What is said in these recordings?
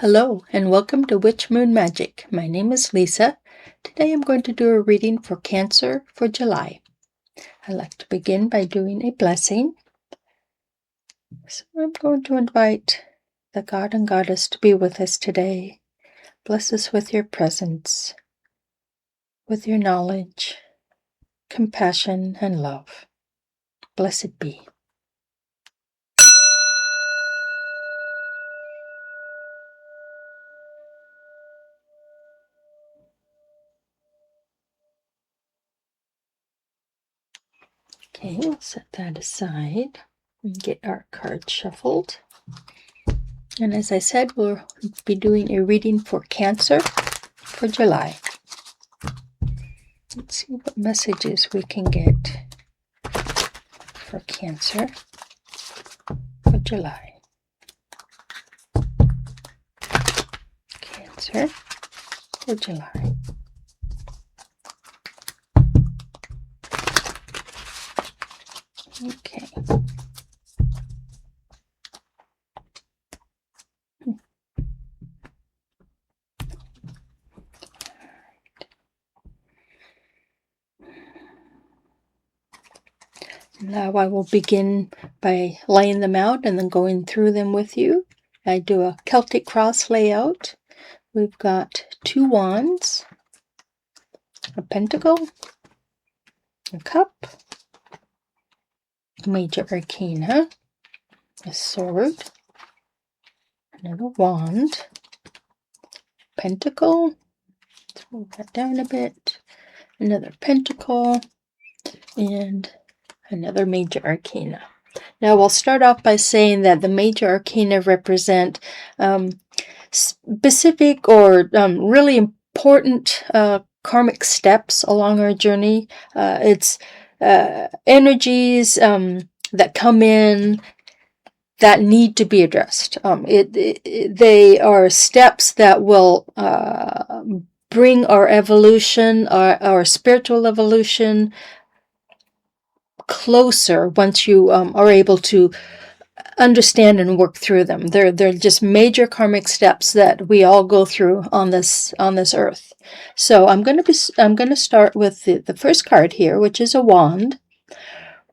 Hello and welcome to Witch Moon Magic. My name is Lisa. Today I'm going to do a reading for Cancer for July. I'd like to begin by doing a blessing. So I'm going to invite the God and Goddess to be with us today. Bless us with your presence, with your knowledge, compassion, and love. Blessed be. Okay, we'll set that aside and get our cards shuffled. And as I said, we'll be doing a reading for Cancer for July. Let's see what messages we can get for Cancer for July. Cancer for July. Okay. Now I will begin by laying them out and then going through them with you. I do a Celtic cross layout. We've got 2 wands, a pentacle, a cup, a major arcana, a sword, another wand, pentacle, let's move that down a bit, another pentacle, and another major arcana. Now we'll start off by saying that the major arcana represent specific or really important karmic steps along our journey. It's energies that come in that need to be addressed. They are steps that will bring our evolution, our spiritual evolution, closer once you are able to understand and work through them. They're just major karmic steps that we all go through on this earth. So I'm going to start with the first card here, which is a wand.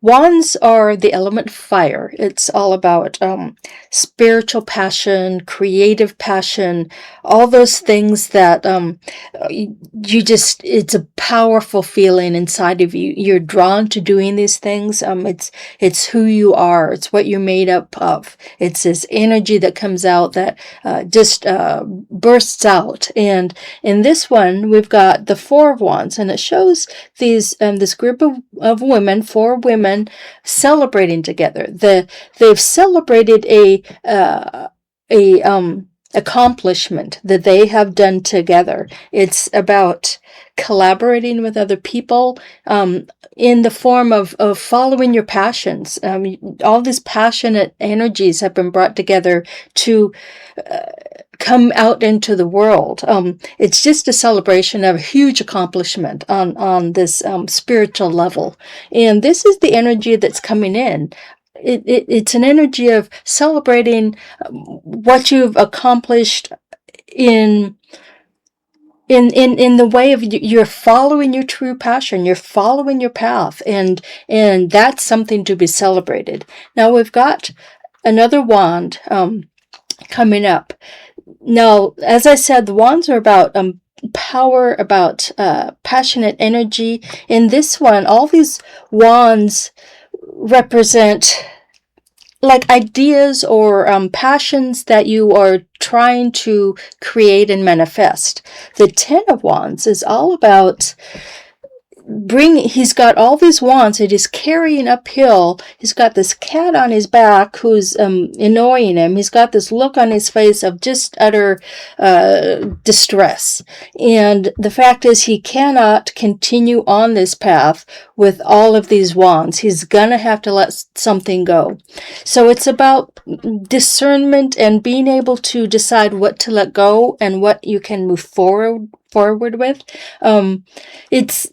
Wands are the element fire. It's all about spiritual passion, creative passion, all those things that it's a powerful feeling inside of you. You're drawn to doing these things. It's who you are. It's what you're made up of. It's this energy that comes out that just bursts out. And in this one, we've got the 4 of Wands, and it shows this group of women, 4 women, celebrating together. They've celebrated a accomplishment that they have done together. It's about collaborating with other people in the form of following your passions. All these passionate energies have been brought together to come out into the world. It's just a celebration of a huge accomplishment on this spiritual level. And this is the energy that's coming in. It's an energy of celebrating what you've accomplished in the way of you're following your true passion, you're following your path, and that's something to be celebrated. Now we've got another wand coming up. Now, as I said, the wands are about power, about passionate energy. In this one, all these wands represent like ideas or passions that you are trying to create and manifest. The 10 of Wands is all about he's got all these wands that he's carrying uphill. He's got this cat on his back who's annoying him. He's got this look on his face of just utter distress. And the fact is he cannot continue on this path with all of these wands. He's gonna have to let something go. So it's about discernment and being able to decide what to let go and what you can move forward with. It's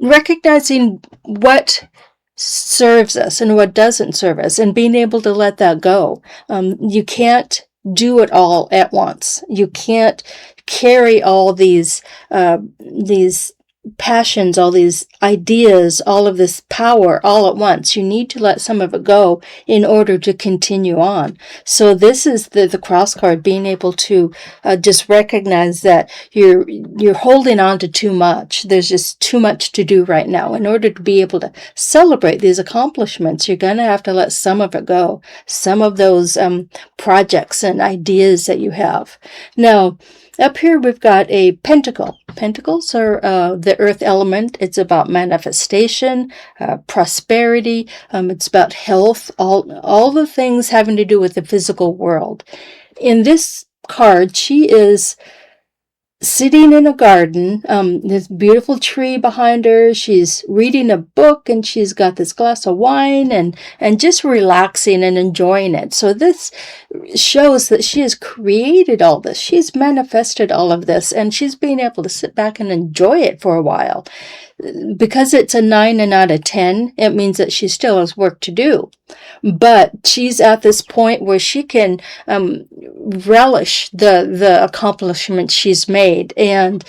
recognizing what serves us and what doesn't serve us and being able to let that go. You can't do it all at once. You can't carry all these passions, all these ideas, all of this power all at once. You need to let some of it go in order to continue on. So this is the cross card, being able to just recognize that you're holding on to too much. There's just too much to do right now. In order to be able to celebrate these accomplishments, you're going to have to let some of it go. Some of those projects and ideas that you have. Now, up here we've got a pentacle. Pentacles are the earth element. It's about manifestation, prosperity. It's about health, all the things having to do with the physical world. In this card, she is sitting in a garden, this beautiful tree behind her. She's reading a book, and she's got this glass of wine and just relaxing and enjoying it. So this shows that she has created all this. She's manifested all of this, and she's being able to sit back and enjoy it for a while. Because it's a 9 and not a 10, it means that she still has work to do. But she's at this point where she can relish the accomplishments she's made and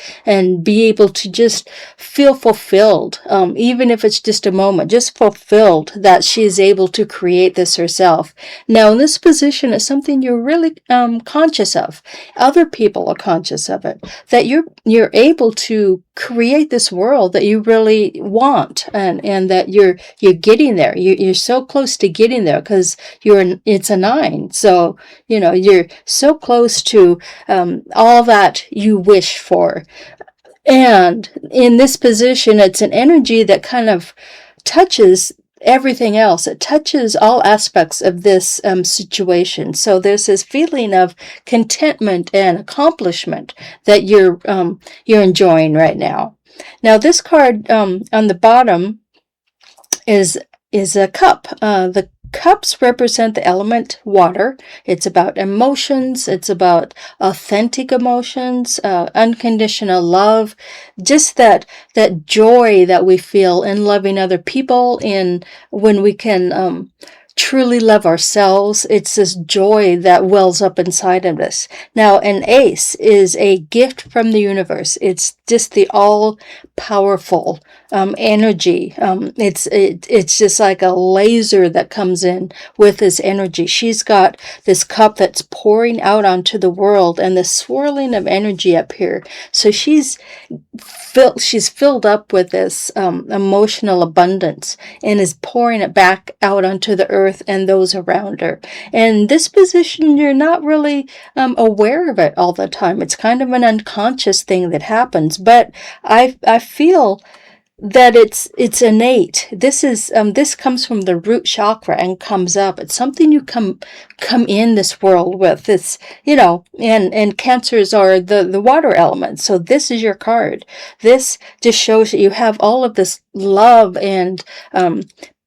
be able to just feel fulfilled, even if it's just a moment, just fulfilled that she is able to create this herself. Now, in this position, it's something you're really conscious of. Other people are conscious of it, that you're able to create this world that you really want, and that you're getting there. You're so close to getting there because it's a 9. So, you're so close to all that you wish for. And in this position, it's an energy that kind of touches everything else. It touches all aspects of this situation. So there's this feeling of contentment and accomplishment that you're enjoying right now. Now, this card on the bottom is a cup. The cups represent the element water. It's about emotions. It's about authentic emotions, unconditional love, just that joy that we feel in loving other people, in when we can truly love ourselves. It's this joy that wells up inside of us. Now, an ace is a gift from the universe. It's just the all-powerful energy. It's just like a laser that comes in with this energy. She's got this cup that's pouring out onto the world, and the swirling of energy up here. So she's filled up with this emotional abundance, and is pouring it back out onto the earth and those around her. And this position, you're not really aware of it all the time. It's kind of an unconscious thing that happens, but I feel that it's innate. This comes from the root chakra and comes up. It's something you come in this world with. It's, and cancers are the water element. So this is your card. This just shows that you have all of this love and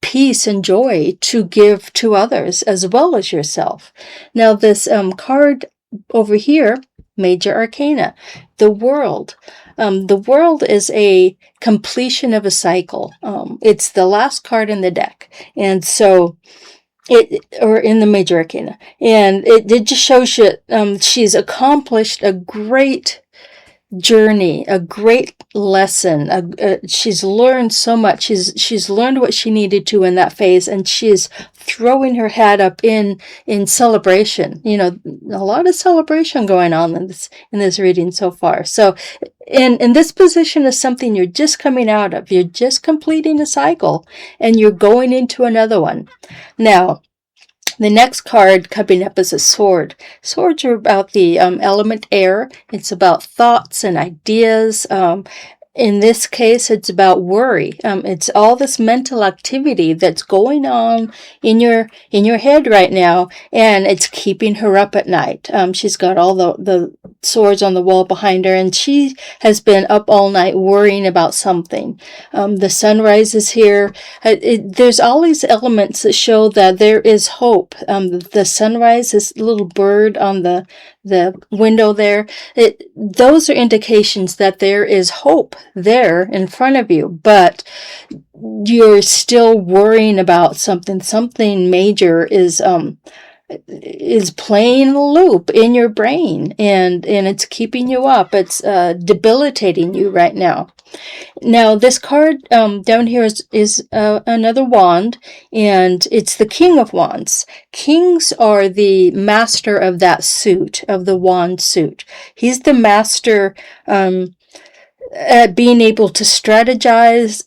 peace and joy to give to others as well as yourself. Now, this card over here, Major Arcana, the World. The World is a completion of a cycle. It's the last card in the deck. And so or in the Major Arcana. And it just shows you she's accomplished a great journey, a great lesson. She's learned so much. She's learned what she needed to in that phase, and she's throwing her hat up in celebration. A lot of celebration going on in this reading so far. So, and this position is something you're just coming out of. You're just completing a cycle, and you're going into another one. Now, the next card coming up is a sword. Swords are about the element air. It's about thoughts and ideas. In this case, it's about worry. It's all this mental activity that's going on in your head right now, and it's keeping her up at night. She's got all the swords on the wall behind her, and she has been up all night worrying about something. The sunrise is here. There's all these elements that show that there is hope. The sunrise, this little bird on the window there, those are indications that there is hope there in front of you, but you're still worrying about something major is is playing a loop in your brain, and it's keeping you up. It's debilitating you right now. Now, this card down here is another wand, and it's the King of Wands. Kings are the master of that suit, of the wand suit. He's the master at being able to strategize,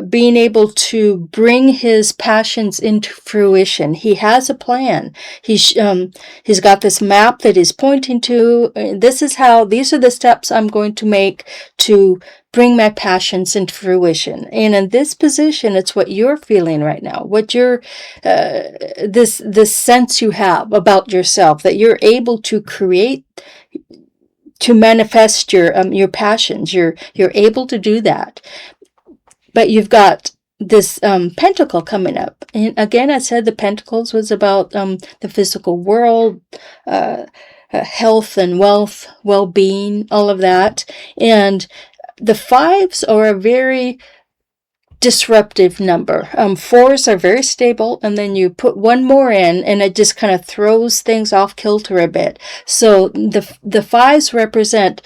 being able to bring his passions into fruition. He has a plan. He's got this map that he's pointing to. These are the steps I'm going to make to bring my passions into fruition. And in this position, it's what you're feeling right now, what you're, this sense you have about yourself, that you're able to create, to manifest your passions. You're able to do that. But you've got this pentacle coming up. And again, I said the pentacles was about the physical world, health and wealth, well-being, all of that. And the fives are a very disruptive number. Fours are very stable, and then you put one more in, and it just kind of throws things off kilter a bit. So the fives represent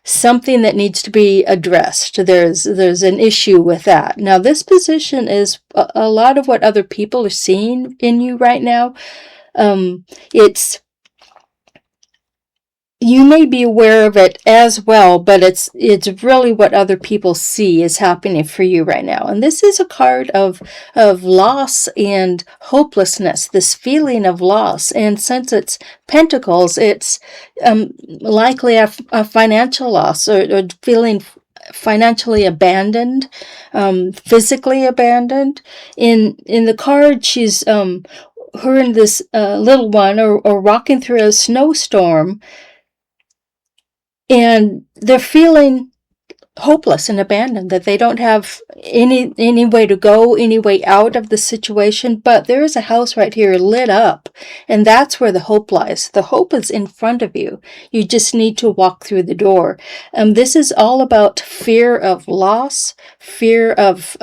something that needs to be addressed. There's an issue with that. Now, this position is a lot of what other people are seeing in you right now. You may be aware of it as well, but it's really what other people see is happening for you right now. And this is a card of loss and hopelessness, this feeling of loss. And since it's pentacles, it's likely a financial loss, or feeling financially abandoned, physically abandoned. In the card, she's her and this little one are walking through a snowstorm, and they're feeling hopeless and abandoned, that they don't have any way to go, any way out of the situation. But there is a house right here lit up, and that's where the hope lies. The hope is in front of you. You just need to walk through the door. This is all about fear of loss, fear of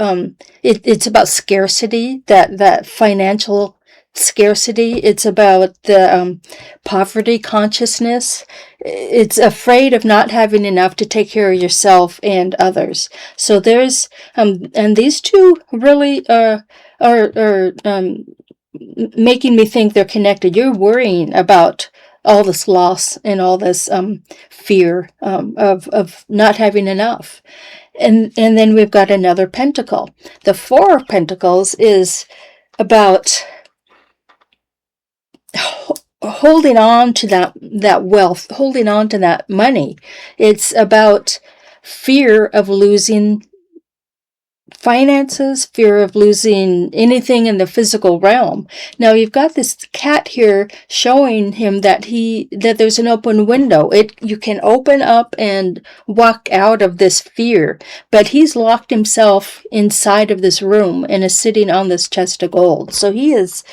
it's about scarcity, that financial scarcity. It's about the poverty consciousness. It's afraid of not having enough to take care of yourself and others. So there's and these two really are making me think they're connected. You're worrying about all this loss and all this fear of not having enough. And then we've got another pentacle. The Four of Pentacles is about holding on to that wealth, holding on to that money. It's about fear of losing finances, fear of losing anything in the physical realm. Now, you've got this cat here showing him that there's an open window. You can open up and walk out of this fear, but he's locked himself inside of this room and is sitting on this chest of gold. So he is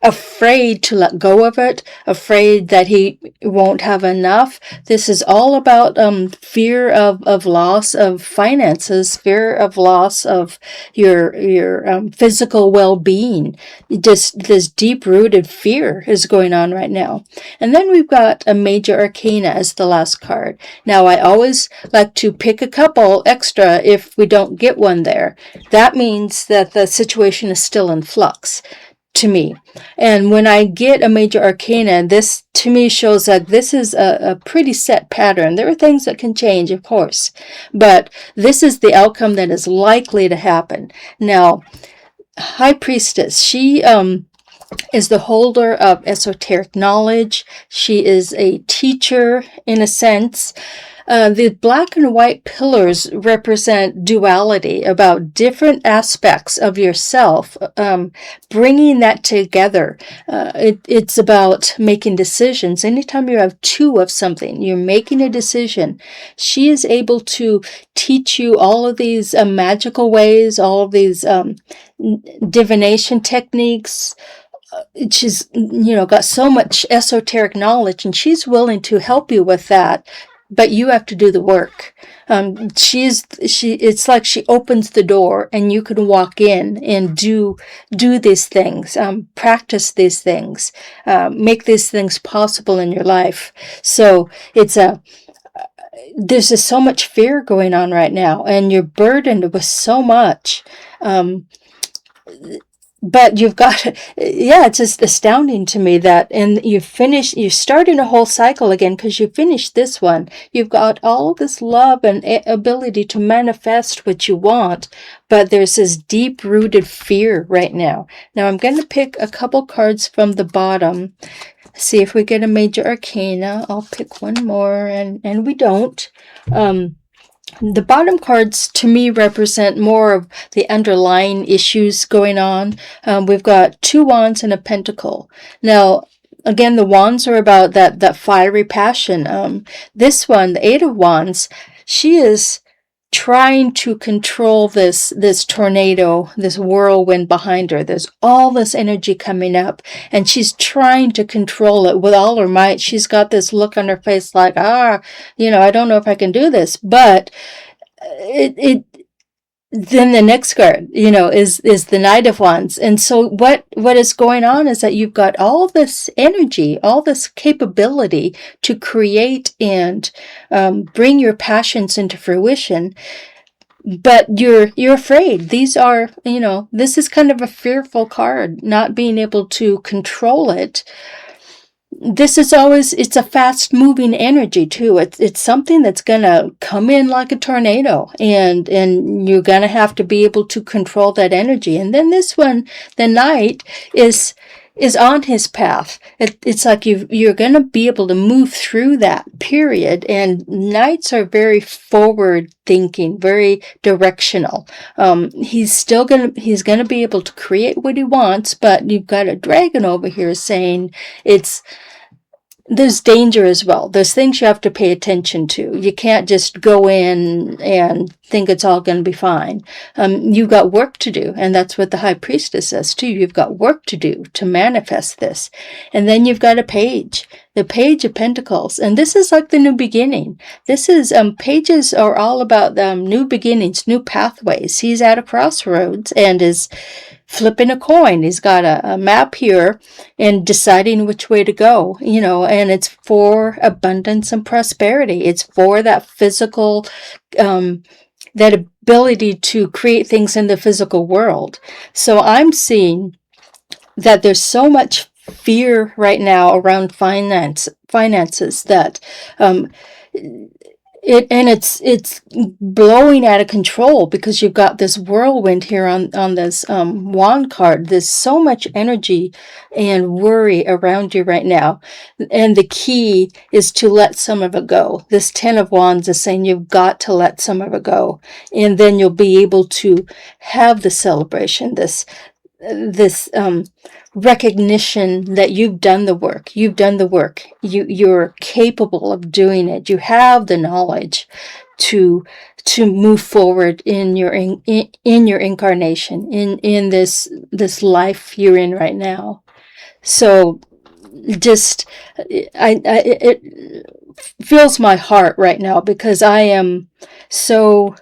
afraid to let go of it, afraid that he won't have enough. This is all about fear of loss of finances, fear of loss of your physical well-being. Just this deep-rooted fear is going on right now. And then we've got a Major Arcana as the last card. Now, I always like to pick a couple extra if we don't get one there. That means that the situation is still in flux to me. And when I get a Major Arcana, this to me shows that this is a pretty set pattern. There are things that can change, of course, but this is the outcome that is likely to happen. Now, High Priestess, she is the holder of esoteric knowledge. She is a teacher in a sense. The black and white pillars represent duality, about different aspects of yourself, bringing that together. It's about making decisions. Anytime you have two of something, you're making a decision. She is able to teach you all of these magical ways, all of these divination techniques. She's, got so much esoteric knowledge, and she's willing to help you with that. but you have to do the work. It's like she opens the door and you can walk in and do these things, practice these things, make these things possible in your life. So there's just so much fear going on right now, and you're burdened with so much. Um, but you've got, yeah, it's just astounding to me that, and you're starting a whole cycle again because you finished this one. You've got all this love and ability to manifest what you want, but there's this deep rooted fear right now. Now I'm going to pick a couple cards from the bottom, see if we get a major arcana. I'll pick one more, and we don't. The bottom cards to me represent more of the underlying issues going on. We've got 2 wands and a pentacle. Now, again, the wands are about that fiery passion. This one, the 8 of wands, she is trying to control this tornado, this whirlwind behind her. There's all this energy coming up, and she's trying to control it with all her might. She's got this look on her face like, I don't know if I can do this. But then the next card, is the Knight of Wands. And so what is going on is that you've got all this energy, all this capability to create and bring your passions into fruition, but you're afraid. These are, this is kind of a fearful card, not being able to control it. This is always, it's a fast moving energy too. It's something that's going to come in like a tornado, and you're going to have to be able to control that energy. And then this one, the Knight, is on his path. It's like you're going to be able to move through that period. And Knights are very forward thinking, very directional. He's going to be able to create what he wants, but you've got a dragon over here saying there's danger as well. There's things you have to pay attention to. You can't just go in and think it's all going to be fine. You've got work to do, and that's what the High Priestess says too. You've got work to do to manifest this. And then you've got a page, the Page of Pentacles, and this is like the new beginning. This is, pages are all about new beginnings, new pathways. He's at a crossroads and is flipping a coin. He's got a map here and deciding which way to go, and it's for abundance and prosperity. It's for that physical, that ability to create things in the physical world. So I'm seeing that there's so much fear right now around finances that it's blowing out of control, because you've got this whirlwind here on this wand card. There's so much energy and worry around you right now, and the key is to let some of it go. This 10 of Wands is saying you've got to let some of it go, and then you'll be able to have the celebration, this recognition that you've done the work. You're capable of doing it. You have the knowledge to move forward in your incarnation, in this life you're in right now. So just it fills my heart right now, because I am so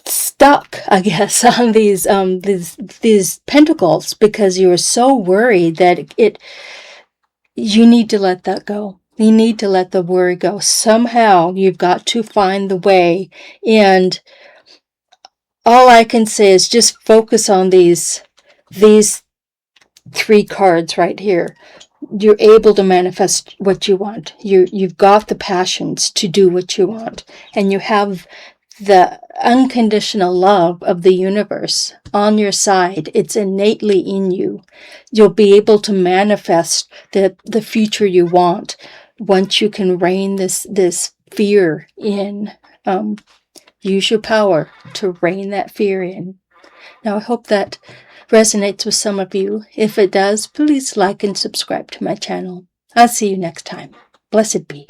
stuck, I guess, on these pentacles, because you're so worried that you need to let that go. You need to let the worry go. Somehow you've got to find the way. And all I can say is just focus on these 3 cards right here. You're able to manifest what you want. You've got the passions to do what you want, and you have the unconditional love of the universe on your side. It's innately in you. You'll be able to manifest the future you want once you can rein this fear in. Use your power to rein that fear in. Now, I hope that resonates with some of you. If it does, please like and subscribe to my channel. I'll see you next time. Blessed be.